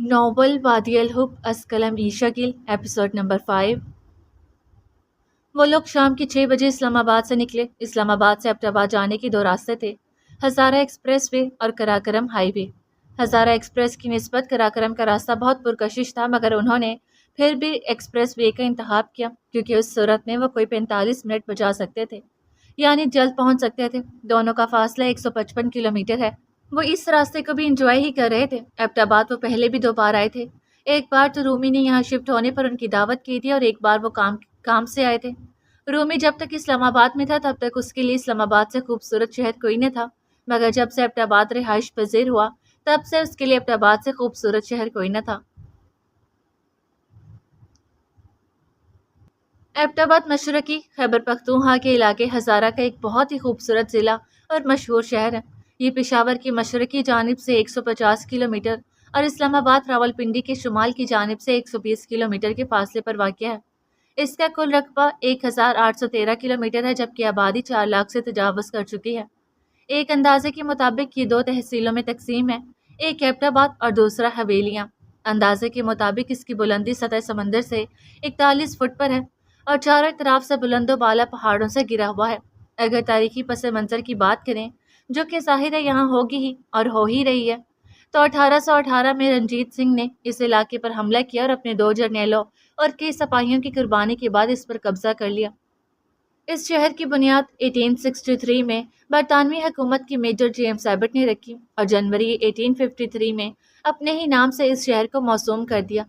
Novel وادی الحب از قلم عیشا گل ایپیسوڈ نمبر 5۔ وہ لوگ شام کی 6 بجے اسلام آباد سے نکلے۔ اسلام آباد سے ایبٹ آباد جانے کے دو راستے تھے، ہزارہ ایکسپریس وے اور کراکرم ہائی وے۔ ہزارہ ایکسپریس کی نسبت کراکرم کا راستہ بہت پرکشش تھا، مگر انہوں نے پھر بھی ایکسپریس وے کا انتخاب کیا کیونکہ اس صورت میں وہ کوئی 45 منٹ بچا سکتے تھے، یعنی جلد پہنچ سکتے تھے۔ دونوں کا فاصلہ 155 کلومیٹر ہے۔ وہ اس راستے کو بھی انجوائے ہی کر رہے تھے۔ ایبٹ آباد وہ پہلے بھی 2 بار آئے تھے، ایک بار تو رومی نے یہاں شفٹ ہونے پر ان کی دعوت کی تھی اور ایک بار وہ کام سے آئے تھے۔ رومی جب تک اسلام آباد میں تھا تب تک اس کے لیے اسلام آباد سے خوبصورت شہر کوئی نہ تھا، مگر جب سے ایبٹ آباد رہائش پذیر ہوا تب سے اس کے لیے ایبٹ آباد سے خوبصورت شہر کوئی نہ تھا۔ ایبٹ آباد مشرقی خیبر پختونخوا کے علاقے ہزارہ کا ایک بہت ہی خوبصورت ضلع اور مشہور شہر ہے۔ یہ پشاور کی مشرقی جانب سے 150 کلومیٹر اور اسلام آباد راولپنڈی کے شمال کی جانب سے 120 کلومیٹر کے فاصلے پر واقع ہے۔ اس کا کل رقبہ 1813 کلومیٹر ہے، جبکہ آبادی 4 لاکھ سے تجاوز کر چکی ہے۔ ایک اندازے کے مطابق یہ 2 تحصیلوں میں تقسیم ہے، ایک ایبٹ آباد اور دوسرا حویلیاں۔ اندازے کے مطابق اس کی بلندی سطح سمندر سے 41 فٹ پر ہے اور چاروں طرف سے بلند و بالا پہاڑوں سے گھرا ہوا ہے۔ اگر تاریخی پس منظر کی بات کریں، جو کہ ظاہر ہے یہاں ہوگی ہی اور ہو ہی رہی ہے، تو 1818 میں رنجیت سنگھ نے اس علاقے پر حملہ کیا اور اپنے 2 جرنیلوں اور کئی سپاہیوں کی قربانی کے بعد اس پر قبضہ کر لیا۔ اس شہر کی بنیاد 1863 میں برطانوی حکومت کی میجر جیمز ایبٹ نے رکھی اور جنوری 1853 میں اپنے ہی نام سے اس شہر کو موسوم کر دیا۔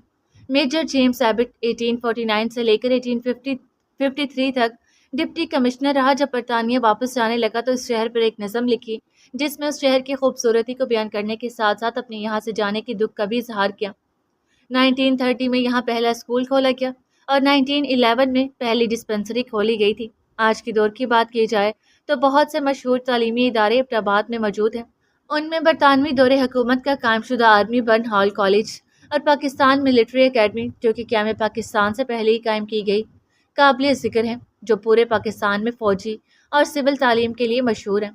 میجر جیمز ایبٹ 1849 سے لے کر 1853 تک ڈپٹی کمشنر رہا۔ جب برطانیہ واپس جانے لگا تو اس شہر پر ایک نظم لکھی جس میں اس شہر کی خوبصورتی کو بیان کرنے کے ساتھ ساتھ اپنے یہاں سے جانے کے دکھ کا بھی اظہار کیا۔ 1930 میں یہاں پہلا اسکول کھولا گیا اور 1911 میں پہلی ڈسپنسری کھولی گئی تھی۔ آج کے دور کی بات کی جائے تو بہت سے مشہور تعلیمی ادارے ایبٹ آباد میں موجود ہیں۔ ان میں برطانوی دور حکومت کا قائم شدہ آرمی برن ہال کالج اور پاکستان ملٹری اکیڈمی، جو کہ قیام پاکستان سے پہلے ہی قائم کی گئی، قابل ذکر ہیں، جو پورے پاکستان میں فوجی اور سول تعلیم کے لیے مشہور ہیں۔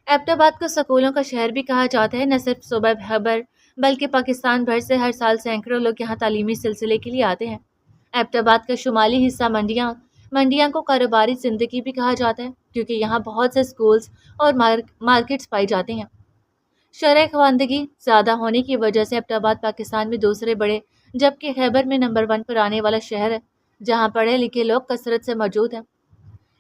ایبٹ آباد کو سکولوں کا شہر بھی کہا جاتا ہے۔ نہ صرف صوبہ خیبر بلکہ پاکستان بھر سے ہر سال سینکڑوں لوگ یہاں تعلیمی سلسلے کے لیے آتے ہیں۔ ایبٹ آباد کا شمالی حصہ منڈیاں کو کاروباری زندگی بھی کہا جاتا ہے کیونکہ یہاں بہت سے سکولز اور مارکیٹس پائی جاتے ہیں۔ شرح خواندگی زیادہ ہونے کی وجہ سے ایبٹ آباد پاکستان میں دوسرے بڑے جبکہ خیبر میں نمبر 1 پر آنے والا شہر ہے، جہاں پڑھے لکھے لوگ کثرت سے موجود ہیں۔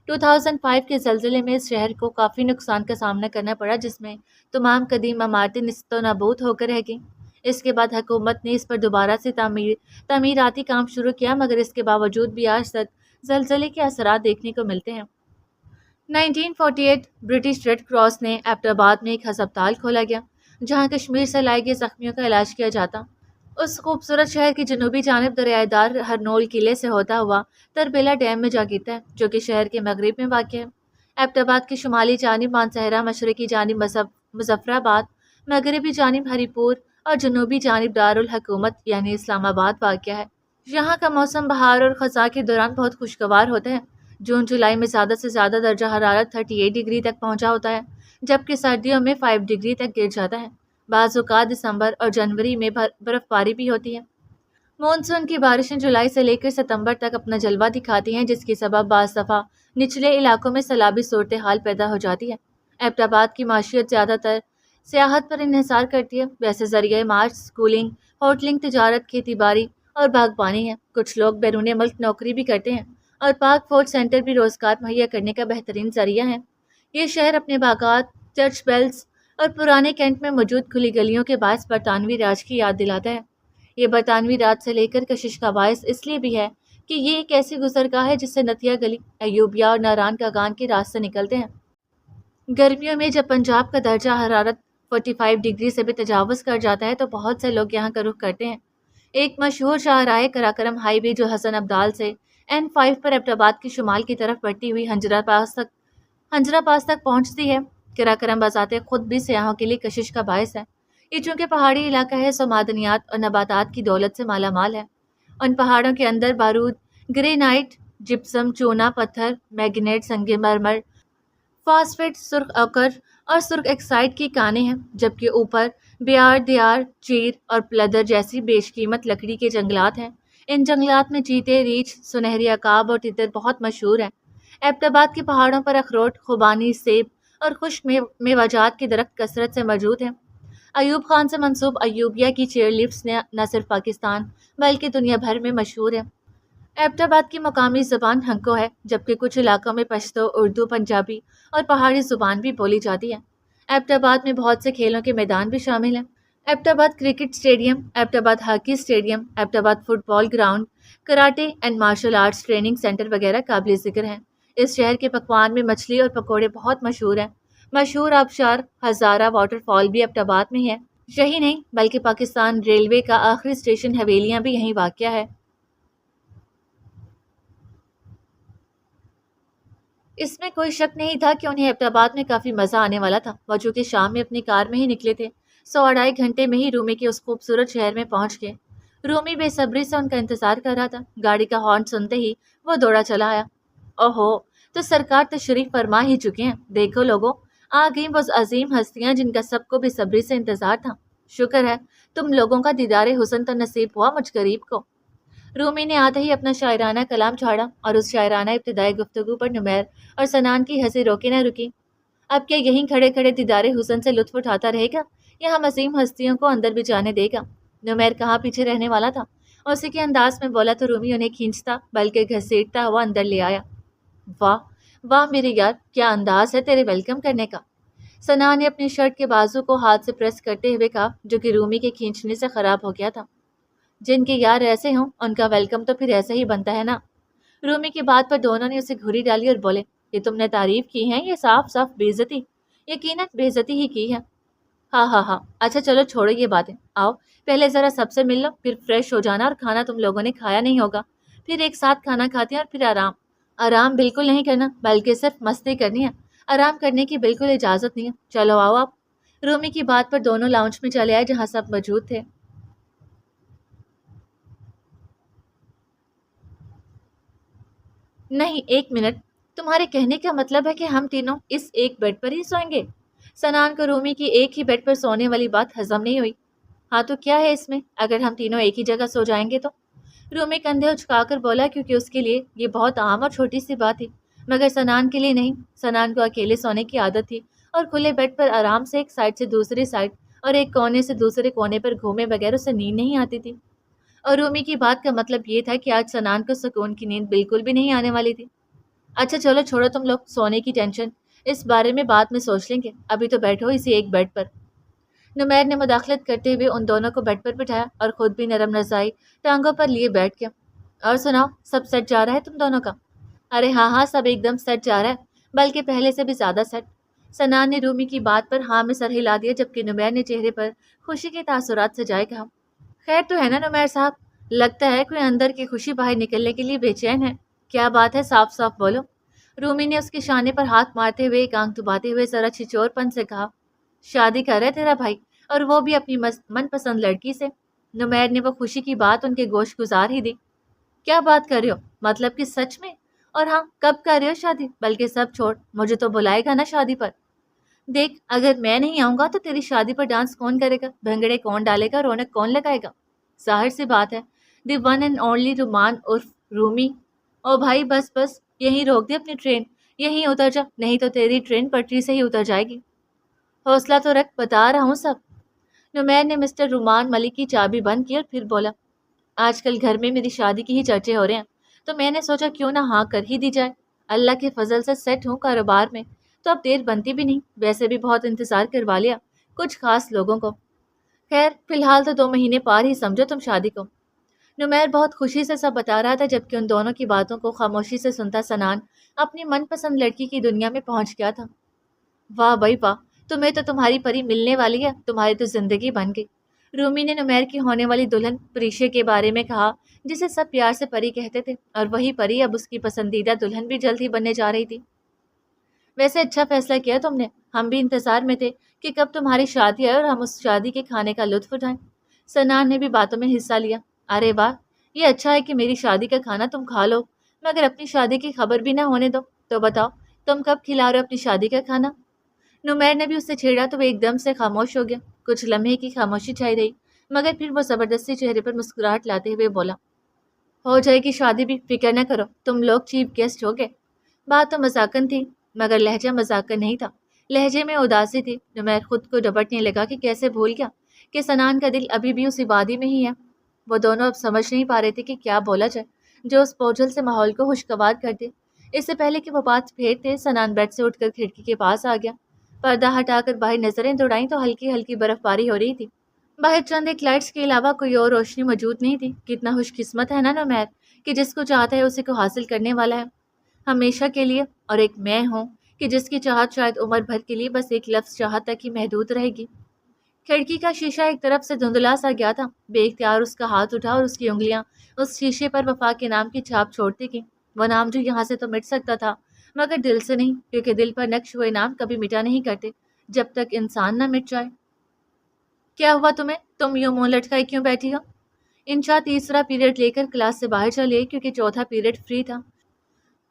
2005 کے زلزلے میں اس شہر کو کافی نقصان کا سامنا کرنا پڑا، جس میں تمام قدیم عمارتیں نیست و نابود ہو کر رہ گئیں۔ اس کے بعد حکومت نے اس پر دوبارہ سے تعمیراتی کام شروع کیا، مگر اس کے باوجود بھی آج تک زلزلے کے اثرات دیکھنے کو ملتے ہیں۔ 1948 برٹش ریڈ کراس نے ایبٹ آباد میں ایک ہسپتال کھولا گیا جہاں کشمیر سے لائے گئے زخمیوں کا علاج کیا جاتا۔ اس خوبصورت شہر کی جنوبی جانب دریائے دار ہرنول قلعے سے ہوتا ہوا تربیلا ڈیم میں جا گرتا ہے، جو کہ شہر کے مغرب میں واقع ہے۔ ایبٹ آباد کی شمالی جانب مانسہرہ، مشرقی جانب مظفر آباد، مغربی جانب ہری پور اور جنوبی جانب دارالحکومت یعنی اسلام آباد واقع ہے۔ یہاں کا موسم بہار اور خزاں کے دوران بہت خوشگوار ہوتا ہے۔ جون جولائی میں زیادہ سے زیادہ درجہ حرارت 38 ڈگری تک پہنچا ہوتا ہے، جبکہ سردیوں میں 5 ڈگری تک گر جاتا ہے۔ بعض اوقات دسمبر اور جنوری میں برف باری بھی ہوتی ہے۔ مونسون کی بارشیں جولائی سے لے کر ستمبر تک اپنا جلوہ دکھاتی ہیں، جس کے سبب بعض دفعہ نچلے علاقوں میں سیلابی صورتحال پیدا ہو جاتی ہے۔ ایبٹ آباد کی معیشت زیادہ تر سیاحت پر انحصار کرتی ہے۔ ویسے ذریعہ معاش اسکولنگ، ہوٹلنگ، تجارت، کھیتی باڑی اور باغبانی ہے۔ کچھ لوگ بیرون ملک نوکری بھی کرتے ہیں اور پاک فوج سینٹر بھی روزگار مہیا کرنے کا بہترین ذریعہ ہے۔ یہ شہر اپنے باغات، چرچ بیلز اور پرانے کینٹ میں موجود کھلی گلیوں کے باعث برطانوی راج کی یاد دلاتا ہے۔ یہ برطانوی راج سے لے کر کشش کا باعث اس لیے بھی ہے کہ یہ ایک ایسی گزرگاہ ہے جس سے نتیا گلی، ایوبیا اور ناران کا گان کے راستے نکلتے ہیں۔ گرمیوں میں جب پنجاب کا درجہ حرارت 45 ڈگری سے بھی تجاوز کر جاتا ہے تو بہت سے لوگ یہاں کا رخ کرتے ہیں۔ ایک مشہور شاہراہ کراکرم ہائی وے جو حسن ابدال سے N5 پر ایبٹ آباد کے شمال کی طرف بڑھتی ہوئی ہنجرا پاس تک پہنچتی ہے۔ کراکرم بذات خود بھی سیاحوں کے لیے کشش کا باعث ہے۔ یہ چونکہ پہاڑی علاقہ ہے سو معدنیات اور نباتات کی دولت سے مالا مال ہے۔ ان پہاڑوں کے اندر بارود، گرینائٹ، جپسم، چونا پتھر، میگنیٹ، سنگ مرمر، فاسفیٹ، سرخ اوکر اور سرخ ایکسائڈ کی کانیں ہیں، جبکہ اوپر بیار دیار، چیر اور پلدر جیسی بیش قیمت لکڑی کے جنگلات ہیں۔ ان جنگلات میں چیتے، ریچھ، سنہری عقاب اور تتر بہت مشہور ہیں۔ ایبٹ آباد کے پہاڑوں پر اخروٹ، خوبانی، سیب اور خشک میوہ جات کے درخت کثرت سے موجود ہیں۔ ایوب خان سے منسوب ایوبیہ کی چیئر لفٹس نہ صرف پاکستان بلکہ دنیا بھر میں مشہور ہیں۔ ایبٹ آباد کی مقامی زبان ہنکو ہے، جبکہ کچھ علاقوں میں پشتو، اردو، پنجابی اور پہاڑی زبان بھی بولی جاتی ہے۔ ایبٹ آباد میں بہت سے کھیلوں کے میدان بھی شامل ہیں۔ Abbottabad cricket stadium, Abbottabad hockey stadium, Abbottabad football ground, karate and martial arts training centre وغیرہ قابل ذکر ہیں۔ اس شہر کے پکوان میں مچھلی اور پکوڑے بہت مشہور ہیں۔ مشہور آبشار ہزارہ واٹر فال بھی ایبٹ آباد میں ہے۔ یہی نہیں بلکہ پاکستان ریلوے کا آخری اسٹیشن حویلیاں بھی یہیں واقع ہے۔ اس میں کوئی شک نہیں تھا کہ انہیں ایبٹ آباد میں کافی مزہ آنے والا تھا۔ وہ چونکہ شام میں اپنی کار میں ہی نکلے تھے، 2.5 گھنٹے میں ہی رومی کے اس خوبصورت شہر میں پہنچ گئے۔ رومی بے صبری سے ان کا انتظار کر رہا تھا۔ گاڑی کا ہارن سنتے ہی وہ دوڑا چلا آیا۔ اوہو، تو سرکار تشریف فرما ہی چکے ہیں۔ دیکھو لوگوں، آ گئیں وہ عظیم ہستیاں جن کا سب کو بے صبری سے انتظار تھا۔ شکر ہے تم لوگوں کا دیدار حسن تو نصیب ہوا مجھ غریب کو۔ رومی نے آتے ہی اپنا شاعرانہ کلام چھاڑا اور اس شاعرانہ ابتدائی گفتگو پر نمیر اور سنان کی ہنسی روکے نہ رکی۔ اب کیا یہیں کھڑے کھڑے دیدار حسن سے لطف اٹھاتا رہے گا یا ہم عظیم ہستیوں کو اندر بھی جانے دے گا؟ نمیر کہاں پیچھے رہنے والا تھا۔ اسی کے انداز میں بولا تو رومی انہیں کھینچتا بلکہ گھسیٹتا ہوا اندر لے آیا۔ واہ واہ میرے یار، کیا انداز ہے تیرے ویلکم کرنے کا۔ سنان نے اپنی شرٹ کے بازو کو ہاتھ سے پریس کرتے ہوئے کہا، جو کہ رومی کے کھینچنے سے خراب ہو گیا تھا۔ جن کے یار ایسے ہوں ان کا ویلکم تو پھر ایسے ہی بنتا ہے نا۔ رومی کی بات پر دونوں نے اسے گھوری ڈالی اور بولے، یہ تم نے تعریف کی ہے، یہ صاف صاف بے عزتی۔ یقیناً بے عزتی ہی کی ہے۔ ہاں ہاں ہاں، اچھا چلو چھوڑو یہ باتیں، آؤ پہلے ذرا سب سے مل لو، پھر فریش ہو جانا، اور کھانا تم لوگوں نے کھایا نہیں ہوگا، پھر ایک ساتھ کھانا کھاتے ہیں اور پھر آرام۔ آرام بالکل نہیں کرنا بلکہ صرف مستی کرنی ہے۔ آرام کرنے کی بالکل اجازت نہیں ہے۔ چلو آؤ آپ۔ رومی کی بات پر دونوں لاؤنج میں چلے آئے جہاں سب موجود تھے۔ نہیں، ایک منٹ، تمہارے کہنے کا مطلب ہے کہ ہم تینوں اس ایک بیڈ پر ہی سوئیں گے؟ سنان کو رومی کی ایک ہی بیڈ پر سونے والی بات ہضم نہیں ہوئی۔ ہاں تو کیا ہے اس میں، اگر ہم تینوں ایک ہی جگہ سو جائیں گے تو؟ رومی کندھے اچکا کر بولا، کیونکہ اس کے لیے یہ بہت عام اور چھوٹی سی بات تھی، مگر سنان کے لیے نہیں۔ سنان کو اکیلے سونے کی عادت تھی اور کھلے بیڈ پر آرام سے ایک سائڈ سے دوسری سائڈ اور ایک کونے سے دوسرے کونے پر گھومے بغیر اسے نیند نہیں آتی تھی۔ اور رومی کی بات کا مطلب یہ تھا کہ آج سنان کو سکون کی نیند بالکل بھی نہیں آنے والی تھی۔ اچھا چلو چھوڑو تم لوگ سونے کی ٹینشن، اس بارے میں بعد میں سوچ لیں گے، ابھی تو بیٹھو اسی ایک بیڈ پر۔ نمیر نے مداخلت کرتے ہوئے ان دونوں کو بیڈ پر بٹھایا اور خود بھی نرم رضائی ٹانگوں پر لیے بیٹھ گیا۔ اور سناؤ، سب سیٹ جا رہا ہے تم دونوں کا؟ ارے ہاں ہاں، سب ایک دم سیٹ جا رہا ہے، بلکہ پہلے سے بھی زیادہ سیٹ۔ سنان نے رومی کی بات پر ہاں میں سر ہلا دیا، جبکہ نمیر نے چہرے پر خوشی کے تاثرات سجائے کہا، خیر تو ہے نا نمیر صاحب؟ لگتا ہے کوئی اندر کی خوشی باہر نکلنے کے لیے بے چین ہے۔ کیا بات ہے، صاف صاف بولو۔ رومی نے اس کے شانے پر ہاتھ مارتے ہوئے ایک آنکھ دباتے ہوئے ذرا چھچور پن سے کہا، شادی کر رہا ہے تیرا بھائی، اور وہ بھی اپنی من پسند لڑکی سے۔ نمیر نے وہ خوشی کی بات ان کے گوش گزار ہی دی۔ کیا بات کر رہے ہو، مطلب کہ سچ میں؟ اور ہاں، کب کر رہے ہو شادی؟ بلکہ سب چھوڑ، مجھے تو بلائے گا نا شادی پر؟ دیکھ، اگر میں نہیں آؤں گا تو تیری شادی پر ڈانس کون کرے گا، بھنگڑے کون ڈالے گا، رونق کون لگائے گا؟ ظاہر سی بات ہے، دی ون اینڈ اونلی رومان عرف رومی۔ او بھائی بس بس، یہیں روک دے اپنی ٹرین، یہیں اتر جا، نہیں تو تیری ٹرین پٹری سے ہی اتر جائے گی۔ حوصلہ تو رکھ، بتا رہا ہوں سب۔ نمیر نے مسٹر رومان ملک کی چابی بند کی اور پھر بولا، آج کل گھر میں میری شادی کی ہی چرچے ہو رہے ہیں، تو میں نے سوچا کیوں نہ ہاں کر ہی دی جائے۔ اللہ کے فضل سے سیٹ ہوں کاروبار میں، تو اب دیر بنتی بھی نہیں، ویسے بھی بہت انتظار کروا لیا کچھ خاص لوگوں کو۔ خیر فی الحال تو 2 مہینے پار ہی سمجھو تم شادی کو۔ نمیر بہت خوشی سے سب بتا رہا تھا، جبکہ ان دونوں کی باتوں کو خاموشی سے سنتا سنان اپنی من پسند لڑکی کی دنیا میں پہنچ گیا تھا۔ واہ بھائی واہ، تمہیں تو تمہاری پری ملنے والی ہے، تمہاری تو زندگی بن گئی۔ رومی نے نمیر کی ہونے والی دلہن پریشے کے بارے میں کہا، جسے سب پیار سے پری کہتے تھے، اور وہی پری اب اس کی پسندیدہ دلہن بھی جلد ہی بننے جا رہی تھی۔ ویسے اچھا فیصلہ کیا تم نے، ہم بھی انتظار میں تھے کہ کب تمہاری شادی آئے اور ہم اس شادی کے کھانے کا لطف اٹھائیں۔ سنان نے بھی باتوں میں حصہ لیا۔ ارے واہ، یہ اچھا ہے کہ میری شادی کا کھانا تم کھا لو، مگر اپنی شادی کی خبر بھی نہ ہونے دو۔ تو بتاؤ، تم کب کھلا رہے ہو اپنی شادی کا کھانا؟ نمیر نے بھی اسے چھیڑا تو وہ ایک دم سے خاموش ہو گیا۔ کچھ لمحے کی خاموشی چھائی رہی، مگر پھر وہ زبردستی چہرے پر مسکراہٹ لاتے ہوئے بولا، ہو جائے گی شادی بھی، فکر نہ کرو، تم لوگ چیف گیسٹ ہو گے۔ بات تو مذاقن تھی، مگر لہجہ مذاقن نہیں تھا، لہجے میں اداسی تھی۔ نمیر خود کو ڈپٹنے لگا کہ کیسے بھول گیا کہ سنان کا دل ابھی بھی اسی وادی میں ہی ہے۔ وہ دونوں اب سمجھ نہیں پا رہے تھے کہ کیا بولا جائے جو اس بوجھل سے ماحول کو خوشگوار کر دے۔ اس سے پہلے کہ وہ بات پھیرتے، سنان بیڈ سے اٹھ کر کھڑکی کے پاس آ گیا۔ پردہ ہٹا کر باہر نظریں دوڑائیں تو ہلکی ہلکی برف باری ہو رہی تھی۔ باہر چند ایک لائٹس کے علاوہ کوئی اور روشنی موجود نہیں تھی۔ کتنا خوش قسمت ہے نا نمیر کہ جس کو چاہتا ہے اسی کو حاصل کرنے والا ہے ہمیشہ کے لیے، اور ایک میں ہوں کہ جس کی چاہت شاید عمر بھر کے لیے بس ایک لفظ چاہت تک ہی محدود رہے گی۔ کھڑکی کا شیشہ ایک طرف سے دھندلا سا گیا تھا، بے اختیار اس کا ہاتھ اٹھا اور اس کی انگلیاں اس شیشے پر وفا کے نام کی چھاپ چھوڑتی گئیں۔ وہ نام جو یہاں سے تو مٹ سکتا تھا مگر دل سے نہیں، کیونکہ دل پر نقش ہوئے نام کبھی مٹا نہیں کرتے جب تک انسان نہ مٹ جائے۔ کیا ہوا تمہیں؟ تم یوں منہ لٹکائی کیوں بیٹھی ہو؟ انشا تیسرا پیریڈ لے کر کلاس سے باہر چلی گئی کیونکہ چوتھا پیریڈ فری تھا۔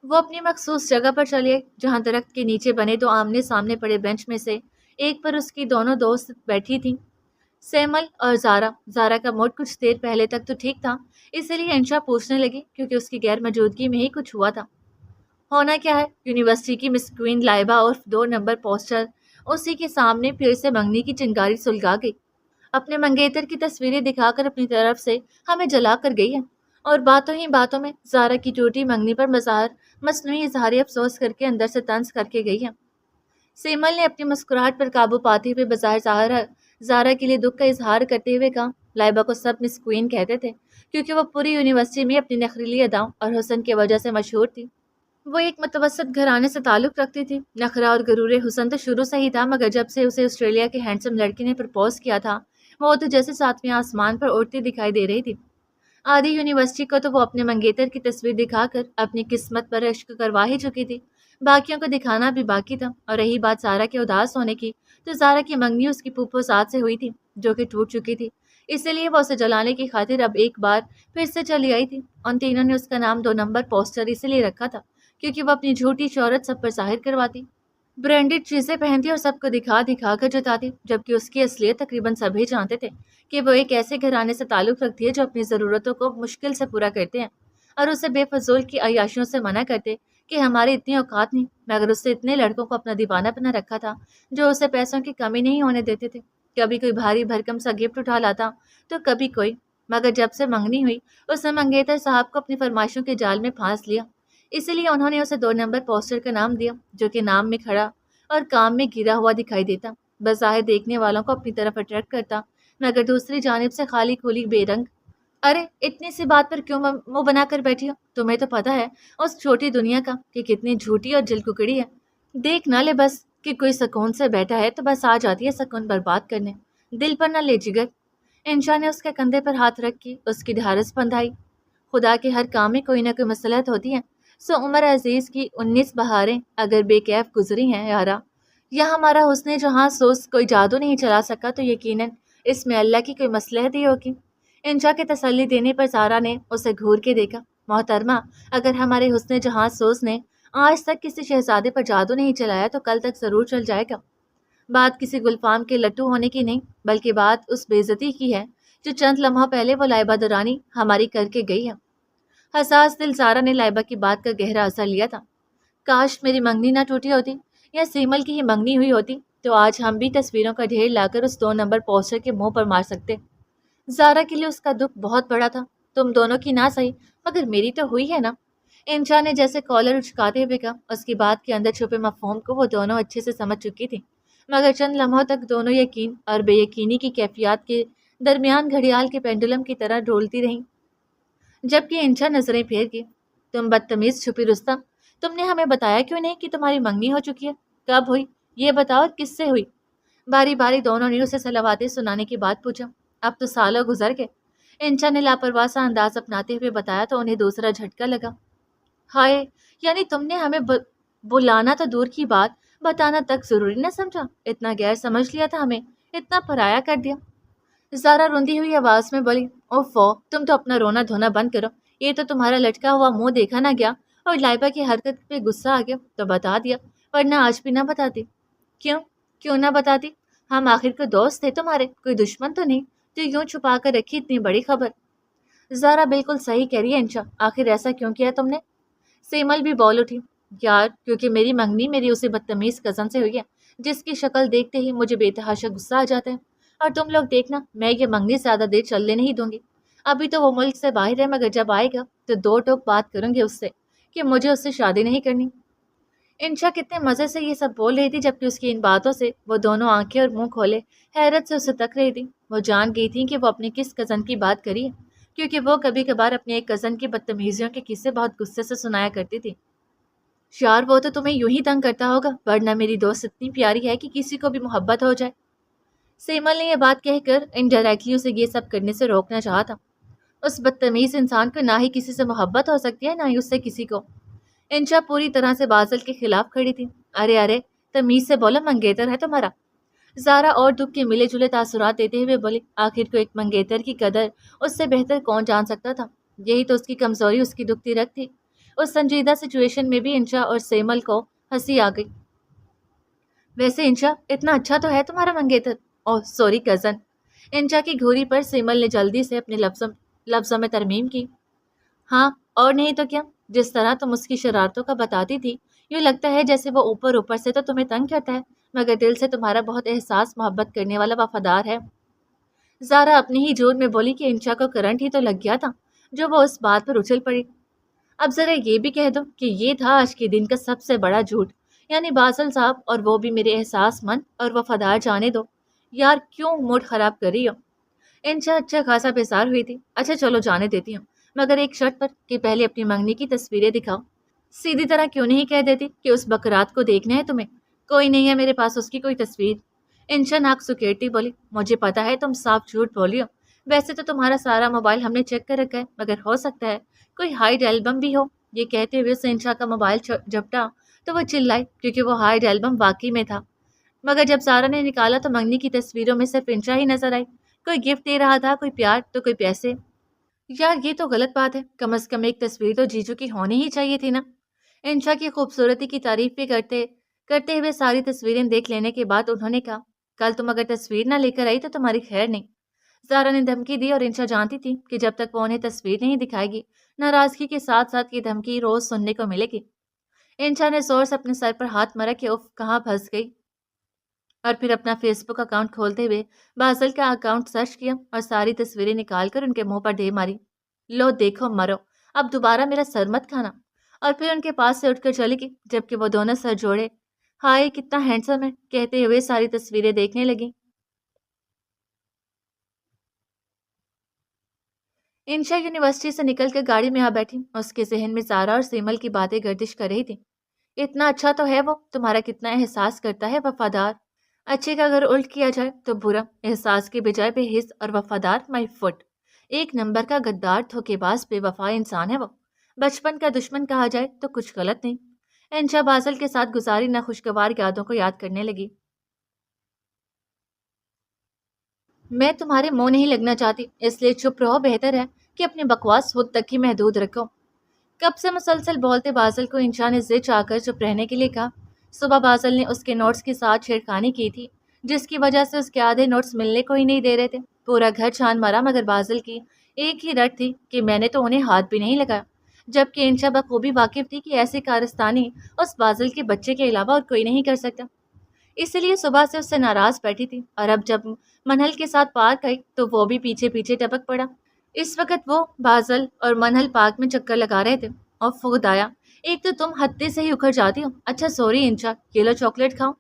وہ اپنی مخصوص جگہ پر چلی گئی جہاں درخت کے نیچے بنے دو آمنے سامنے پڑے بینچ میں سے ایک پر اس کی دونوں دوست بیٹھی تھیں، سیمل اور زارا۔ زارا کا موڈ کچھ دیر پہلے تک تو ٹھیک تھا، اسی لیے انشا پوچھنے لگی کیونکہ اس کی غیر موجودگی میں ہی کچھ ہوا تھا۔ ہونا کیا ہے؟ یونیورسٹی کی مس کوئن لائبہ اور 2 نمبر پوسٹر اسی کے سامنے پھر سے منگنی کی چنگاری سلگا گئی۔ اپنے منگیتر کی تصویریں دکھا کر اپنی طرف سے ہمیں جلا کر گئی ہے، اور باتوں ہی باتوں میں زارا کی ٹوٹی منگنی پر مصنوعی اظہار افسوس کر کے اندر سے طنز کر کے گئی ہے۔ سیمل نے اپنی مسکراہٹ پر قابو پاتے ہوئے بظاہر زارا کے لیے دکھ کا اظہار کرتے ہوئے کہا، لائبہ کو سب مس کوئین کہتے تھے کیونکہ وہ پوری یونیورسٹی میں اپنی نخریلی اداؤں اور حسن کی وجہ سے مشہور تھی۔ وہ ایک متوسط گھرانے سے تعلق رکھتی تھی۔ نخرہ اور غرور حسن تو شروع سے ہی تھا، مگر جب سے اسے آسٹریلیا کے ہینڈسم لڑکے نے پرپوز کیا تھا وہ تو جیسے ساتویں آسمان پر اڑتی دکھائی دے رہی تھی۔ آدھی یونیورسٹی کو تو وہ اپنے منگیتر کی تصویر دکھا کر اپنی قسمت پر عشق کروا ہی چکی تھی، باقیوں کو دکھانا بھی باقی تھا۔ اور رہی بات زارا کے اداس ہونے کی، تو زارا کی منگنی اس کی پھوپھو ساتھ سے ہوئی تھی جو کہ ٹوٹ چکی تھی، اسی لیے وہ اسے جلانے کی خاطر اب ایک بار پھر سے چلی آئی تھی۔ ان تینوں نے اس کا نام 2 نمبر پوسٹر اسی لیے رکھا تھا کیونکہ وہ اپنی جھوٹی شہرت سب پر ظاہر کرواتی، برانڈڈ چیزیں پہنتی اور سب کو دکھا دکھا کر جتاتی، جبکہ اس کی اصلیت تقریباً سبھی جانتے تھے کہ وہ ایک ایسے گھرانے سے تعلق رکھتی ہے جو اپنی ضرورتوں کو مشکل سے پورا کرتے ہیں اور اسے بے فضول کی عیاشیوں سے منع کرتے کہ ہماری اتنی اوقات نہیں، مگر اس سے اتنے لڑکوں کو اپنا دیوانہ بنا رکھا تھا جو اسے پیسوں کی کمی نہیں ہونے دیتے تھے۔ کبھی کوئی بھاری بھرکم سا گفٹ اٹھا لاتا تو کبھی کوئی، مگر جب سے منگنی ہوئی اس نے منگیتر صاحب کو اپنی فرمائشوں کے جال میں پھانس لیا، اسی لیے انہوں نے اسے 2 نمبر پوسٹر کا نام دیا جو کہ نام میں کھڑا اور کام میں گرا ہوا دکھائی دیتا، بظاہر دیکھنے والوں کو اپنی طرف اٹریکٹ کرتا مگر دوسری جانب سے خالی کھلی بے رنگ۔ ارے اتنی سی بات پر کیوں منہ بنا کر بیٹھی ہو؟ تمہیں تو پتہ ہے اس چھوٹی دنیا کا کہ کتنی جھوٹی اور جل ککڑی ہے۔ دیکھ نہ لے بس کہ کوئی سکون سے بیٹھا ہے تو بس آ جاتی ہے سکون برباد کرنے، دل پر نہ لے جگر۔ انشا نے اس کے کندھے پر ہاتھ رکھ کے اس کی ڈھارس بندھائی۔ خدا کے ہر کام میں کوئی نہ کوئی مصلحت ہوتی ہے، سو عمر عزیز کی 19 بہاریں اگر بے کیف گزری ہیں یارا، یا ہمارا حسن جہاں سوز کوئی جادو نہیں چلا سکا تو یقیناً اس میں اللہ کی کوئی مصلحت ہی ہوگی۔ انشا کے تسلی دینے پر زارا نے اسے گھور کے دیکھا۔ محترمہ، اگر ہمارے حسن جہاں سوز نے آج تک کسی شہزادے پر جادو نہیں چلایا تو کل تک ضرور چل جائے گا۔ بات کسی گلفام کے لٹو ہونے کی نہیں، بلکہ بات اس بے عزتی کی ہے جو چند لمحہ پہلے وہ لائبہ درانی ہماری کر کے گئی ہے۔ حساس دل زارا نے لائبہ کی بات کا گہرا اثر لیا تھا۔ کاش میری منگنی نہ ٹوٹی ہوتی یا سیمل کی ہی منگنی ہوئی ہوتی تو آج ہم بھی تصویروں کا ڈھیر لا کر اس 2 نمبر پوسٹر کے منہ پر مار سکتے۔ زارا کے لیے اس کا دکھ بہت بڑا تھا۔ تم دونوں کی نہ صحیح مگر میری تو ہوئی ہے نا، انشا نے جیسے کالر اچکاتے ہوئے کہا۔ اس کی بات کے اندر چھپے مفہوم کو وہ دونوں اچھے سے سمجھ چکی تھی، مگر چند لمحوں تک دونوں یقین اور بے یقینی کی کیفیات کے درمیان گھڑیال کے پینڈولم کی طرح ڈولتی رہیں، جبکہ انشا نظریں پھیر گئی۔ تم بدتمیز چھپی رستم، تم نے ہمیں بتایا کیوں نہیں کہ تمہاری منگنی ہو چکی ہے؟ کب ہوئی یہ بتاؤ اور کس سے ہوئی؟ باری باری دونوں نے اسے صلواتیں سنانے کی بات پوچھا۔ اب تو سالوں گزر گئے، انشا نے لاپرواہ سا انداز اپناتے ہوئے بتایا تو انہیں دوسرا جھٹکا لگا۔ ہائے، یعنی تم نے ہمیں بلانا تو دور کی بات بتانا تک ضروری نہ سمجھا، اتنا غیر سمجھ لیا تھا ہمیں، اتنا پرایا کر دیا۔ زارا روندی ہوئی آواز میں بولی، اوفو، تم تو اپنا رونا دھونا بند کرو، یہ تو تمہارا لٹکا ہوا منہ دیکھا نہ گیا اور لائبہ کی حرکت پہ غصہ آ گیا تو بتا دیا، ورنہ آج بھی نہ بتاتی۔ کیوں؟ کیوں نہ بتاتی؟ ہم آخر کو دوست تھے تمہارے، کوئی دشمن تو نہیں جو یوں چھپا کر رکھی اتنی بڑی خبر۔ زارا بالکل صحیح کہہ رہی ہے انشا، آخر ایسا کیوں کیا تم نے؟ سیمل بھی بول اٹھی، یار کیونکہ میری منگنی میری اسی بدتمیز کزن سے ہوئی ہے جس کی شکل دیکھتے ہی مجھے بے تحاشا غصہ آ جاتا ہے۔ اور تم لوگ دیکھنا، میں یہ منگنی زیادہ دیر چلنے نہیں دوں گی۔ ابھی تو وہ ملک سے باہر ہے، مگر جب آئے گا تو دو ٹوک بات کروں گی اس سے کہ مجھے اس سے شادی نہیں کرنی۔ انشا کتنے مزے سے یہ سب بول رہی تھی، جبکہ اس کی ان باتوں سے وہ دونوں آنکھیں اور منہ کھولے حیرت سے اسے تک رہی تھی۔ وہ جان گئی تھی کہ وہ اپنی کس کزن کی بات کری ہے، کیونکہ وہ کبھی کبھار اپنی ایک کزن کی بدتمیزیوں کے قصے بہت غصے سے سنایا کرتی تھی۔ یار وہ تو تمہیں یوں ہی تنگ کرتا ہوگا، ورنہ میری دوست اتنی پیاری ہے کہ کسی کو بھی محبت ہو جائے۔ سیمل نے یہ بات کہہ کر انڈائریکٹلی اسے یہ سب کرنے سے روکنا چاہا تھا۔ اس بدتمیز انسان کو نہ ہی کسی سے محبت ہو سکتی ہے، نہ ہی اس سے کسی کو۔ انشا پوری طرح سے بازل کے خلاف کھڑی تھی۔ ارے ارے، تمیز سے بولو، منگیتر ہے تمہارا۔ زارا اور دکھ کے ملے جلے تاثرات دیتے ہوئے بولی، آخر کو ایک منگیتر کی قدر اس سے بہتر کون جان سکتا تھا؟ یہی تو اس کی کمزوری، اس کی دکھتی رکھ تھی۔ اس سنجیدہ سچویشن میں بھی انشا اور سیمل کو ہنسی آ گئی۔ ویسے انشا، اتنا اچھا تو ہے تمہارا منگیتر۔ اوہ سوری کزن۔ انشا کی گھوری پر سیمل نے جلدی سے اپنے لفظوں میں ترمیم کی۔ ہاں اور نہیں تو کیا، جس طرح تم اس کی شرارتوں کا بتاتی تھی، یوں لگتا ہے جیسے وہ اوپر اوپر سے تو تمہیں تنگ کرتا ہے، مگر دل سے تمہارا بہت احساس محبت کرنے والا وفادار ہے۔ زارا اپنی ہی جور میں بولی کہ انشا کو کرنٹ ہی تو لگ گیا تھا جو وہ اس بات پر اچھل پڑی۔ اب ذرا یہ بھی کہہ دو کہ یہ تھا آج کے دن کا سب سے بڑا جھوٹ، یعنی باسل صاحب، اور وہ بھی میرے احساس مند اور وفادار جانے دو۔ یار کیوں موڈ خراب کر رہی ہو؟ انشا اچھا خاصا بیزار ہوئی تھی۔ اچھا چلو جانے دیتی ہوں، مگر ایک شرط پر کہ پہلے اپنی منگنی کی تصویریں دکھاؤ۔ سیدھی طرح کیوں نہیں کہہ دیتی کہ اس بکرات کو دیکھنا ہے تمہیں؟ کوئی نہیں ہے میرے پاس اس کی کوئی تصویر۔ انشا ناک سکیڑتی بولی، مجھے پتا ہے تم صاف جھوٹ بولی ہو، ویسے تو تمہارا سارا موبائل ہم نے چیک کر رکھا ہے، مگر ہو سکتا ہے کوئی ہائڈ البم بھی ہو۔ یہ کہتے ہوئے اسے انشا کا موبائل جھپٹا تو وہ چلائی، کیونکہ وہ ہائڈ البم واقعی میں تھا، مگر جب زارا نے نکالا تو منگنی کی تصویروں میں صرف انشا ہی نظر آئی۔ کوئی گفٹ دے رہا تھا، کوئی پیار تو کوئی پیسے۔ یار یہ تو غلط بات ہے، کم از کم ایک تصویر تو جیجو کی ہونی ہی چاہیے تھی نا۔ انشا کی خوبصورتی کی تعریف بھی کرتے ہوئے ساری تصویریں دیکھ لینے کے بعد انہوں نے کہا، کل تم اگر تصویر نہ لے کر آئی تو تمہاری خیر نہیں۔ زارا نے دھمکی دی اور انشا جانتی تھی کہ جب تک وہ انہیں تصویر نہیں دکھائے گی، ناراضگی کے ساتھ ساتھ یہ دھمکی روز سننے کو ملے گی۔ انشا نے زور سے اپنے سر پر ہاتھ مارا کہ اف کہاں پھنس گئی، اور پھر اپنا فیس بک اکاؤنٹ کھولتے ہوئے باسل کا اکاؤنٹ سرچ کیا اور ساری تصویریں نکال کر ان کے منہ پر دے ماری۔ لو دیکھو مرو، اب دوبارہ میرا سر مت کھانا۔ اور پھر ان کے پاس سے اٹھ کر چلی گئی، جبکہ وہ دونوں سر جوڑے ہائے کتنا ہینڈسم ہے کہتے ہوئے ساری تصویریں دیکھنے لگی۔ انشا یونیورسٹی سے نکل کر گاڑی میں آ بیٹھی، اس کے ذہن میں زارا اور سیمل کی باتیں گردش کر رہی تھی۔ اتنا اچھا تو ہے وہ، تمہارا کتنا احساس کرتا ہے، وفادار۔ اچھے کا اگر الٹ کیا جائے تو برا، احساس کے بجائے بے حس اور وفادار، مائی فٹ۔ ایک نمبر کا غدار، دھوکے باز، بے وفا انسان ہے وہ۔ بچپن کا دشمن کہا جائے تو کچھ غلط نہیں۔ انشا باسل کے ساتھ گزاری ناخوشگوار یادوں کو یاد کرنے لگی۔ میں تمہارے منہ نہیں لگنا چاہتی، اس لیے چپ رہو، بہتر ہے کہ اپنی بکواس خود تک ہی محدود رکھو۔ کب سے مسلسل بولتے باسل کو انشا نے ضد چاہ کر چپ رہنے کے لیے کہا۔ صبح باسل نے اس کے نوٹس کے ساتھ چھیڑخانی کی تھی، جس کی وجہ سے اس کے آدھے نوٹس ملنے کو ہی نہیں دے رہے تھے۔ پورا گھر چھان مارا، مگر باسل کی ایک ہی رٹ تھی کہ میں نے تو انہیں ہاتھ بھی نہیں لگایا، جبکہ انشا بخوبی واقف تھی کہ ایسی کارستانی اس باسل کے بچے کے علاوہ اور کوئی نہیں کر سکتا۔ اسی لیے صبح سے اس سے ناراض بیٹھی تھی، اور اب جب منہل کے ساتھ پارک آئی تو وہ بھی پیچھے پیچھے ٹپک پڑا۔ اس وقت وہ باسل اور منہل پارک میں چکر لگا رہے تھے۔ اور خدایا، ایک تو تم حدے سے ہی اکھڑ جاتی ہو۔ اچھا سوری انشا، یہ لو چاکلیٹ کھاؤ۔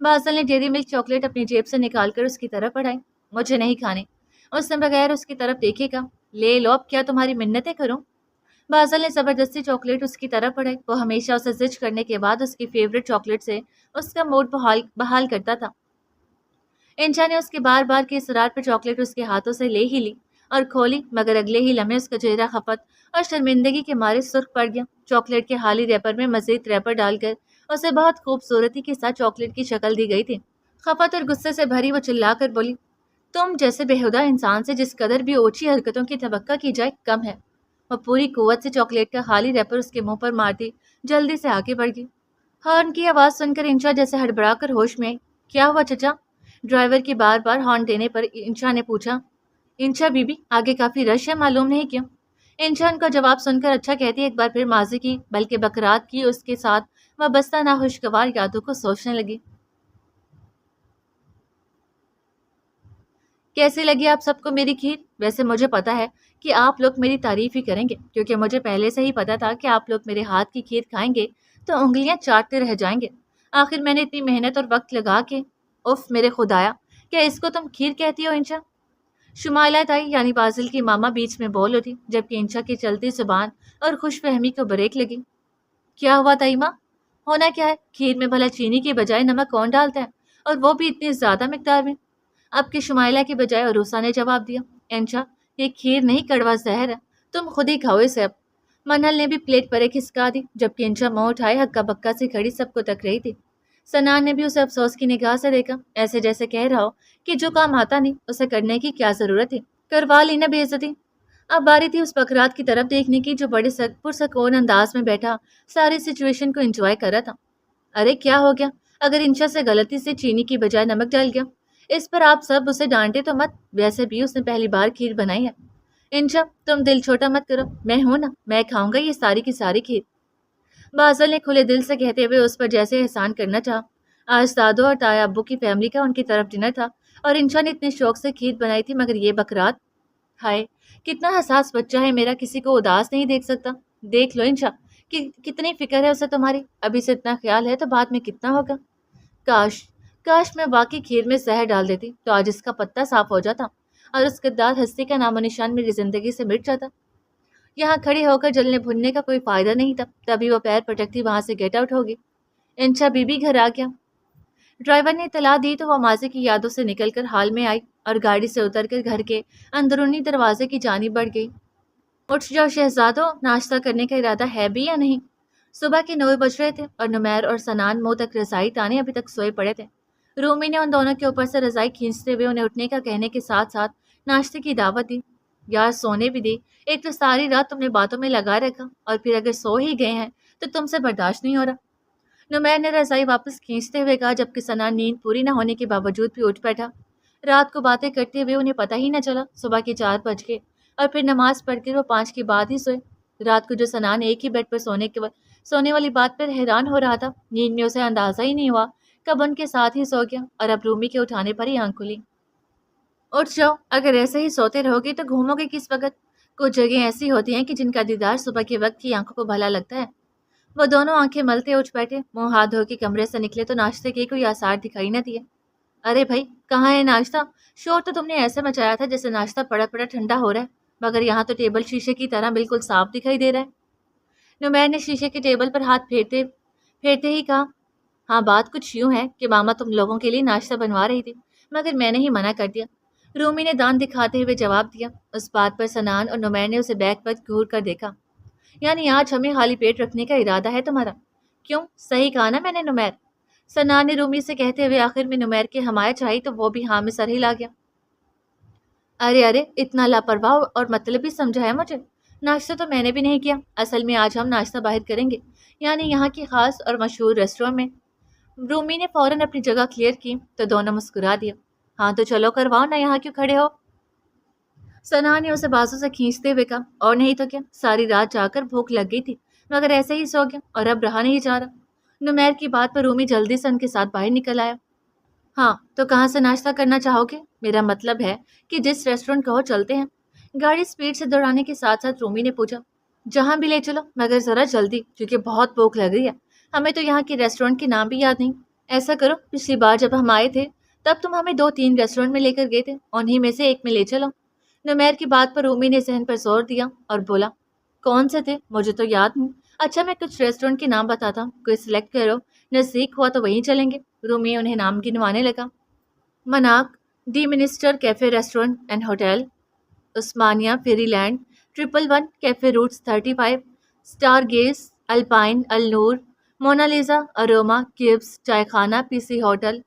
باسل نے ڈیری ملک چاکلیٹ اپنی جیب سے نکال کر اس کی طرف بڑھائی۔ مجھے نہیں کھانے۔ اس نے بغیر اس کی طرف دیکھے کہا، لے لو، اب کیا تمہاری منتیں کروں؟ باسل نے زبردستی چاکلیٹ اس کی طرف بڑھائی۔ وہ ہمیشہ اسے زج کرنے کے بعد اس کی فیوریٹ چاکلیٹ سے اس کا موڈ بحال کرتا تھا۔ انشا نے اس کے بار بار کے اصرار پر چاکلیٹ اس کے ہاتھوں سے لے ہی لی اور کھولی، مگر اگلے ہی لمحے اس کا چہرہ خفت اور شرمندگی کے مارے سرخ پڑ گیا۔ چاکلیٹ کے خالی ریپر میں مزید ریپر ڈال کر اسے بہت خوبصورتی کے ساتھ چاکلیٹ کی شکل دی گئی تھی۔ خفت اور غصے سے بھری وہ چلا کر بولی، تم جیسے بےہودہ انسان سے جس قدر بھی اونچی حرکتوں کی توقع کی جائے کم ہے۔ وہ پوری قوت سے چاکلیٹ کا خالی ریپر اس کے منہ پر مارتی جلدی سے آگے بڑھ گئی۔ ہارن کی آواز سن کر انشا جیسے ہڑبڑا کر ہوش میں آئی۔ کیا ہوا چچا؟ ڈرائیور کی بار بار ہارن دینے پر انشا نے پوچھا۔ انشا بیوی آگے کافی رش ہے، معلوم نہیں کیوں؟ انشا ان کا جواب سن کر اچھا کہتی ایک بار پھر ماضی کی بلکہ بکرات کی اس کے ساتھ وابستہ ناخوشگوار یادوں کو سوچنے لگی۔ کیسی لگی آپ سب کو میری کھیر؟ ویسے مجھے پتا ہے کہ آپ لوگ میری تعریف ہی کریں گے، کیونکہ مجھے پہلے سے ہی پتا تھا کہ آپ لوگ میرے ہاتھ کی کھیر کھائیں گے تو انگلیاں چاٹتے رہ جائیں گے۔ آخر میں نے اتنی محنت اور وقت لگا کے اف میرے خدایا، کیا اس کو تم کھیر کہتی ہو انشا؟ شمائلہ تائی یعنی بازل کی ماما بیچ میں بول اٹھی، جبکہ انشا کی چلتی زبان اور خوش فہمی کو بریک لگی۔ کیا ہوا تائی ماں؟ ہونا کیا ہے؟ کھیر میں بھلا چینی کی بجائے نمک کون ڈالتا ہے، اور وہ بھی اتنی زیادہ مقدار میں؟ اب کی شمائلہ کی بجائے عروسہ نے جواب دیا، انشا یہ کھیر نہیں کڑوا زہر ہے، تم خود ہی کھاؤ اسے اب۔ منہل نے بھی پلیٹ پر ایک کھسکا دی، جبکہ انشا منہ اٹھائے ہکا بکا سی کھڑی سب کو تک رہی تھی۔ سنان نے بھی اسے افسوس کی نگاہ سے دیکھا، ایسے جیسے کہہ رہا ہو کہ جو کام آتا نہیں اسے کرنے کی کیا ضرورت ہے، کروا لی نا بے عزتی۔ اب باری تھی اس بکرات کی طرف دیکھنے کی جو بڑے پرسکون انداز میں بیٹھا ساری سچویشن کو انجوائے کر رہا تھا۔ ارے کیا ہو گیا اگر انشا سے غلطی سے چینی کی بجائے نمک ڈال گیا؟ اس پر آپ سب اسے ڈانٹے تو مت، ویسے بھی اس نے پہلی بار کھیر بنائی ہے۔ انشا تم دل چھوٹا مت کرو، میں ہوں نا، میں کھاؤں گا یہ ساری کی ساری کھیر۔ بازل نے کھلے دل سے کہتے ہوئے اس پر جیسے احسان کرنا چاہا۔ آج دادو اور تایا ابو کی فیملی کا ان کی طرف ڈنر تھا اور انشا نے اتنے شوق سے کھیر بنائی تھی، مگر یہ بکرات، ہائے کتنا حساس بچہ ہے میرا، کسی کو اداس نہیں دیکھ سکتا۔ دیکھ لو انشا کہ کتنی فکر ہے اسے تمہاری، ابھی سے اتنا خیال ہے تو بعد میں کتنا ہوگا۔ کاش کاش میں واقعی کھیر میں زہر ڈال دیتی تو آج اس کا پتہ صاف ہو جاتا اور اس غدار ہستی کا نام و نشان میری زندگی سے مٹ جاتا۔ یہاں کھڑے ہو کر جلنے بھننے کا کوئی فائدہ نہیں تھا، تبھی وہ پیر پٹکتی وہاں سے گیٹ آؤٹ ہوگی۔ انشا بی بی گھر آ گیا۔ ڈرائیور نے اطلاع دی تو وہ ماضی کی یادوں سے نکل کر ہال میں آئی اور گاڑی سے اتر کر گھر کے اندرونی دروازے کی جانب بڑھ گئی۔ اٹھ جاؤ شہزادو، ناشتہ کرنے کا ارادہ ہے بھی یا نہیں؟ صبح کے 9 بج رہے تھے اور نمیر اور سنان منہ تک رضائی تانے ابھی تک سوئے پڑے تھے۔ رومی نے ان دونوں کے اوپر سے رضائی کھینچتے ہوئے انہیں اٹھنے کا کہنے کے ساتھ ساتھ ناشتے کی دعوت دی۔ یار سونے بھی دی، ایک تو ساری رات تم نے باتوں میں لگا رکھا اور پھر اگر سو ہی گئے ہیں تو تم سے برداشت نہیں ہو رہا۔ نمیر نے رضائی واپس کھینچتے ہوئے کہا، جبکہ سنان نیند پوری نہ ہونے کے باوجود بھی اٹھ بیٹھا۔ رات کو باتیں کرتے ہوئے انہیں پتہ ہی نہ چلا صبح کے 4 بج گئے اور پھر نماز پڑھ کر وہ 5 کے بعد ہی سوئے۔ رات کو جو سنان ایک ہی بیڈ پر سونے والی بات پر حیران ہو رہا تھا، نیند میں اسے اندازہ ہی نہیں ہوا کب ان کے ساتھ ہی سو گیا اور اب رومی کے اٹھانے پر ہی آنکھ کھلی۔ اٹھ جاؤ، اگر ایسے ہی سوتے رہو گے تو گھومو گے کس وقت؟ کچھ جگہیں ایسی ہوتی ہیں کہ جن کا دیدار صبح کے وقت کی آنکھوں کو بھلا لگتا ہے۔ وہ دونوں آنکھیں ملتے اٹھ بیٹھے، منہ ہاتھ دھو کے کمرے سے نکلے تو ناشتے کے کوئی آثار دکھائی نہ دیے۔ ارے بھائی کہاں ہے ناشتہ؟ شور تو تم نے ایسے مچایا تھا جیسے ناشتہ پڑا پڑا ٹھنڈا ہو رہا ہے، مگر یہاں تو ٹیبل شیشے کی طرح بالکل صاف دکھائی دے رہا ہے۔ نمیر نے شیشے کے ٹیبل پر ہاتھ پھیرتے ہی کہا، ہاں بات کچھ یوں ہے کہ ماما تم لوگوں کے لیے ناشتہ بنوا رہی تھی، مگر میں نے ہی منع کر دیا۔ رومی نے دان دکھاتے ہوئے جواب دیا۔ اس بات پر سنان اور نمیر نے اسے بیک وقت گھور کر دیکھا۔ یعنی آج ہمیں خالی پیٹ رکھنے کا ارادہ ہے تمہارا؟ کیوں، صحیح کہا نا میں نے نمیر؟ سنان نے رومی سے کہتے ہوئے آخر میں نمیر کی حمایت چاہی تو وہ بھی ہاں میں سر ہلا گیا۔ ارے ارے اتنا لاپرواہ اور مطلبی سمجھا ہے مجھے؟ ناشتہ تو میں نے بھی نہیں کیا، اصل میں آج ہم ناشتہ باہر کریں گے، یعنی یہاں کی خاص اور مشہور ریسٹورینٹ میں۔ رومی نے فوراً اپنی جگہ کلیئر کی تو دونوں مسکرا دیا۔ ہاں تو چلو کرواؤ نا، یہاں کیوں کھڑے ہو؟ سنا نے اسے بازو سے کھینچتے ہوئے کہا، اور نہیں تو کیا، ساری رات جا کر بھوک لگ گئی تھی مگر ایسے ہی سو گیا اور اب رہا نہیں جا رہا۔ نمیر کی بات پر رومی جلدی سے ان کے ساتھ باہر نکل آیا۔ ہاں تو کہاں سے ناشتہ کرنا چاہو گے؟ میرا مطلب ہے کہ جس ریسٹورینٹ کہو چلتے ہیں۔ گاڑی سپیڈ سے دوڑانے کے ساتھ ساتھ رومی نے پوچھا، جہاں بھی لے چلو مگر ذرا جلدی، کیونکہ بہت بھوک لگ رہی ہے، ہمیں تو یہاں کے ریسٹورینٹ کے نام بھی یاد نہیں۔ ایسا کرو، پچھلی بار جب ہم آئے تھے تب تم ہمیں 2-3 ریسٹورینٹ میں لے کر گئے تھے، انہی میں سے ایک میں لے چلو۔ نمیر کی بات پر رومی نے ذہن پر زور دیا اور بولا، کون سے تھے؟ مجھے تو یاد نہیں۔ اچھا میں کچھ ریسٹورینٹ کے نام بتاتا ہوں، کوئی سلیکٹ کرو، نزدیک ہوا تو وہیں چلیں گے۔ رومی انہیں نام گنوانے لگا، مناک، the Minister Cafe Restaurant and Hotel, Osmania Fairy Land, 111 Cafe Roots 35، Star Gaze, Alpine, النور، مونالیزا، اروما، کیوبس، چائے خانہ، پی سی ہوٹل۔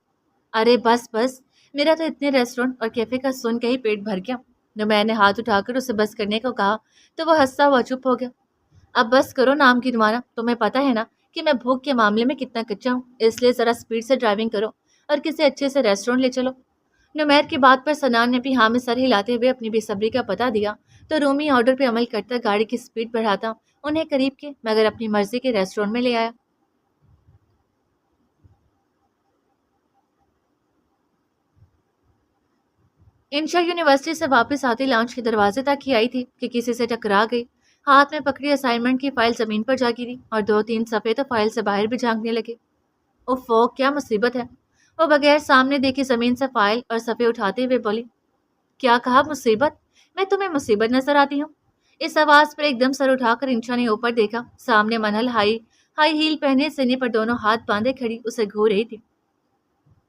ارے بس بس، میرا تو اتنے ریسٹورینٹ اور کیفے کا سن کے ہی پیٹ بھر گیا۔ نمیر نے ہاتھ اٹھا کر اسے بس کرنے کو کہا تو وہ ہنستا ہوا چپ ہو گیا۔ اب بس کرو نام گنوانا، تمہیں پتہ ہے نا کہ میں بھوک کے معاملے میں کتنا کچا ہوں، اس لیے ذرا سپیڈ سے ڈرائیونگ کرو اور کسی اچھے سے ریسٹورینٹ لے چلو۔ نمیر کی بات پر سنان نے بھی ہاں میں سر ہلاتے ہوئے اپنی بے صبری کا پتہ دیا تو رومی آرڈر پہ عمل کرتا گاڑی کی سپیڈ بڑھاتا انہیں قریب کے مگر اپنی مرضی کے ریسٹورینٹ میں لے آیا۔ انشا یونیورسٹی سے واپس آتے لانچ کے دروازے تک ہی آئی تھی کہ کسی سے ٹکرا گئی۔ ہاتھ میں پکڑی اسائنمنٹ کی فائل زمین پر جا گری اور 2-3 صفحے تو فائل سے باہر بھی جھانکنے لگے۔ اوفو، کیا مصیبت ہے! وہ بغیر سامنے دیکھی زمین سے فائل اور صفحے اٹھاتے ہوئے بولی۔ کیا کہا؟ مصیبت؟ میں تمہیں مصیبت نظر آتی ہوں؟ اس آواز پر ایک دم سر اٹھا کر انشا نے اوپر دیکھا۔ سامنے منہل ہائی ہیل پہنے سینے پر دونوں ہاتھ باندھے کھڑی اسے گھور رہی تھی۔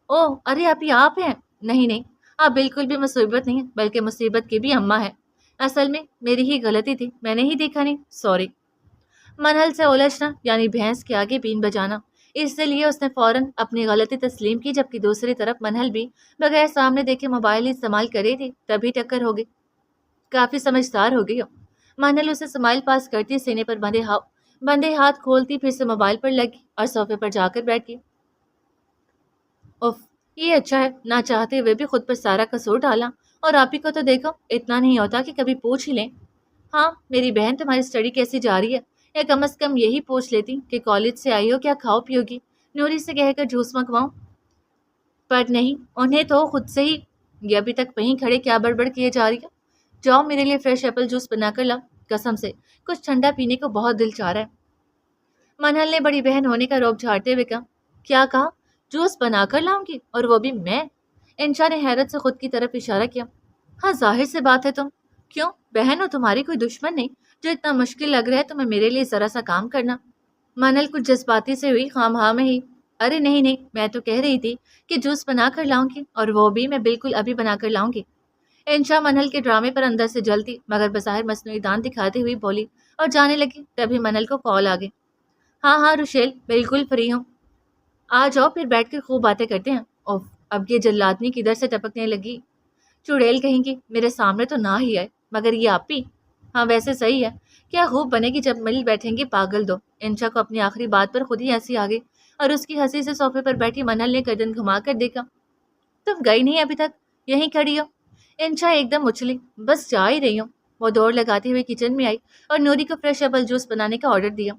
اوہ، ارے ابھی آپ ہیں؟ نہیں نہیں، آپ بالکل بھی مصیبت نہیں بلکہ مصیبت کی بھی اماں ہے۔ اصل میں میری ہی غلطی تھی، میں نے ہی دیکھا نہیں، سوری۔ منہل سے الجھنا یعنی بھینس کے آگے بین بجانا، اس لیے اس نے فوراً اپنی غلطی تسلیم کی، جبکہ دوسری طرف منہل بھی بغیر سامنے دیکھے موبائل ہی استعمال کر رہی تھی، تبھی ٹکر ہو گئی۔ کافی سمجھدار ہو گئی ہو۔ منہل اسے اسمائل پاس کرتی سینے پر بندے ہاتھ کھولتی پھر سے موبائل پر لگی اور صوفے پر جا کر بیٹھ گئی۔ اف، یہ اچھا ہے، نہ چاہتے ہوئے بھی خود پر سارا قصور ڈالا، اور آپ ہی کو تو دیکھو، اتنا نہیں ہوتا کہ کبھی پوچھ ہی لیں۔ ہاں میری بہن، تمہاری اسٹڈی کیسی جا رہی ہے؟ یا کم از کم یہی پوچھ لیتی کہ کالج سے آئی ہو، کیا کھاؤ پیو گی، نوری سے کہہ کر جوس منگواؤں؟ پر نہیں، انہیں تو خود سے ہی یہ ابھی تک وہیں کھڑے کیا بڑبڑ کیے جا رہی ہے۔ جاؤ میرے لیے فریش ایپل جوس بنا کر لاؤ، قسم سے کچھ ٹھنڈا پینے کو بہت دل چاہ رہا ہے۔ منہل نے بڑی بہن ہونے کا روب جھاڑتے ہوئے کہا۔ کیا کہا؟ جوس بنا کر لاؤں گی، اور وہ بھی میں؟ انشا نے حیرت سے خود کی طرف اشارہ کیا۔ ہاں ظاہر سے بات ہے، تم کیوں؟ بہن ہو، تمہاری کوئی دشمن نہیں جو اتنا مشکل لگ رہا ہے تمہیں میرے لیے ذرا سا کام کرنا؟ منہل کچھ جذباتی سے ہوئی، خام ہاں میں ہی۔ ارے نہیں نہیں، میں تو کہہ رہی تھی کہ جوس بنا کر لاؤں گی، اور وہ بھی میں بالکل ابھی بنا کر لاؤں گی۔ انشا منہل کے ڈرامے پر اندر سے جلتی مگر بظاہر مصنوعی دانت دکھاتی ہوئی بولی اور جانے لگی، تبھی منہل کو کال آ گئی۔ ہاں ہاں روشیل، بالکل فری ہوں، آ جاؤ پھر بیٹھ کر خوب باتیں کرتے ہیں۔ اوف، اب یہ جلادنی کدھر سے ٹپکنے لگی! چڑیل کہیں گی، میرے سامنے تو نہ ہی آئے، مگر یہ آپ ہی؟ ہاں ویسے صحیح ہے، کیا خوب بنے گی جب مل بیٹھیں گے پاگل دو۔ انشا کو اپنی آخری بات پر خود ہی ہنسی آ گئی اور اس کی ہنسی سے صوفے پر بیٹھی منہل نے گردن گھما کر دیکھا۔ تم گئی نہیں ابھی تک، یہیں کھڑی ہو؟ انشا ایک دم اچھلی۔ بس جا ہی رہی ہوں۔ وہ دوڑ لگاتے ہوئے کچن میں آئی اور نوری کو فریش ایپل جوس بنانے کا آرڈر دیا۔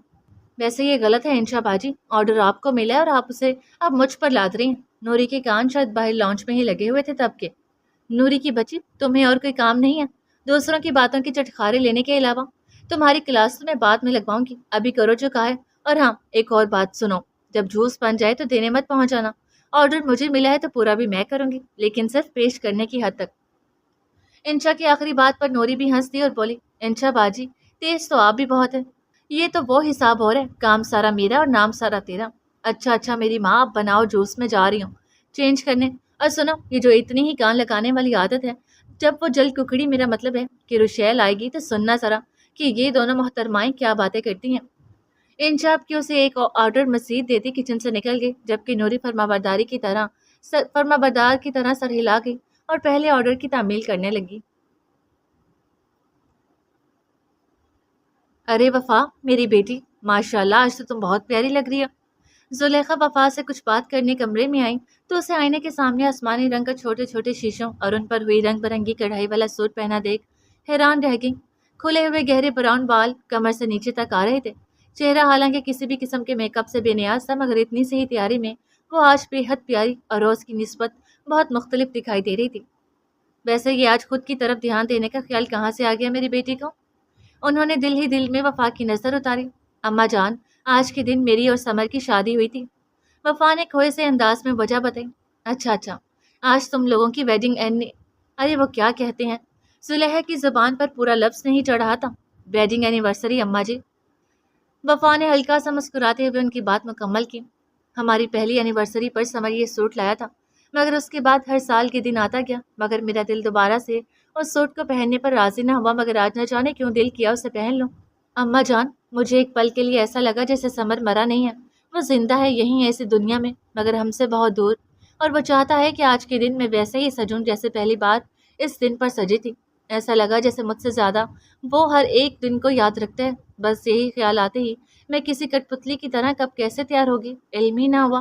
ویسے یہ غلط ہے انشا باجی، آرڈر آپ کو ملا ہے اور آپ اسے اب مجھ پر لاد رہی ہیں۔ نوری کے کان شاید باہر لانچ میں ہی لگے ہوئے تھے تب کے۔ نوری کی بچی، تمہیں اور کوئی کام نہیں ہے دوسروں کی باتوں کی چٹخارے لینے کے علاوہ؟ تمہاری کلاس تو میں بعد میں لگواؤں گی، ابھی کرو جو کہا ہے۔ اور ہاں ایک اور بات سنو، جب جوس بن جائے تو دینے مت پہنچ جانا، آرڈر مجھے ملا ہے تو پورا بھی میں کروں گی، لیکن صرف پیش کرنے کی حد تک۔ انشا کی آخری بات پر نوری بھی ہنس دی اور بولی، انشا باجی تیز تو آپ بھی بہت ہے، یہ تو وہ حساب ہو رہا ہے، کام سارا میرا اور نام سارا تیرا۔ اچھا اچھا میری ماں، اب بناؤ جوس، میں جا رہی ہوں چینج کرنے۔ اور سنو، یہ جو اتنی ہی کان لگانے والی عادت ہے، جب وہ جل ککڑی، میرا مطلب ہے کہ روشیل آئے گی تو سننا ذرا کہ یہ دونوں محترمائیں کیا باتیں کرتی ہیں۔ انشا اب کی اسے ایک آرڈر مزید دیتی کچن سے نکل گئی، جبکہ نوری فرمانبردار کی طرح سر ہلا گئی اور پہلے آرڈر کی تعمیل کرنے لگی۔ ارے وفا میری بیٹی، ماشاءاللہ آج تو تم بہت پیاری لگ رہی ہو۔ زلیخا وفا سے کچھ بات کرنے کمرے میں آئی تو اسے آئینے کے سامنے آسمانی رنگ کا چھوٹے چھوٹے شیشوں اور ان پر ہوئی رنگ برنگی کڑھائی والا سوٹ پہنا دیکھ حیران رہ گئی۔ کھلے ہوئے گہرے براؤن بال کمر سے نیچے تک آ رہے تھے، چہرہ حالانکہ کسی بھی قسم کے میک اپ سے بے نیاز تھا، مگر اتنی سی ہی تیاری میں وہ آج بے حد پیاری اور روز کی نسبت بہت مختلف دکھائی دے رہی تھی۔ ویسے یہ آج خود کی طرف دھیان دینے کا خیال کہاں سے آ گیا میری بیٹی کو؟ انہوں نے دل ہی دل میں وفا کی نظر اتاری۔ اماں جان، آج کے دن میری اور سمر کی شادی ہوئی تھی، وفا نے کھوئے سے انداز میں وجہ بتائی۔ اچھا اچھا، آج تم لوگوں کی ویڈنگ ارے وہ کیا کہتے ہیں، زلیخا کی زبان پر پورا لفظ نہیں چڑھ رہا تھا۔ ویڈنگ اینیورسری اماں جی۔ وفا نے ہلکا سا مسکراتے ہوئے ان کی بات مکمل کی۔ ہماری پہلی اینیورسری پر سمر یہ سوٹ لایا تھا، مگر اس کے بعد ہر سال کے دن آتا گیا، مگر میرا دل دوبارہ سے اس سوٹ کو پہننے پر راضی نہ ہوا، مگر آج نہ جانے کیوں دل کیا اسے پہن لوں۔ اماں جان، مجھے ایک پل کے لیے ایسا لگا جیسے سمر مرا نہیں ہے، وہ زندہ ہے یہیں ایسی دنیا میں، مگر ہم سے بہت دور، اور وہ چاہتا ہے کہ آج کے دن میں ویسے ہی سجوں جیسے پہلی بار اس دن پر سجی تھی۔ ایسا لگا جیسے مجھ سے زیادہ وہ ہر ایک دن کو یاد رکھتا ہے۔ بس یہی خیال آتے ہی میں کسی کٹ پتلی کی طرح کب کیسے تیار ہوگی علم ہی نہ ہوا۔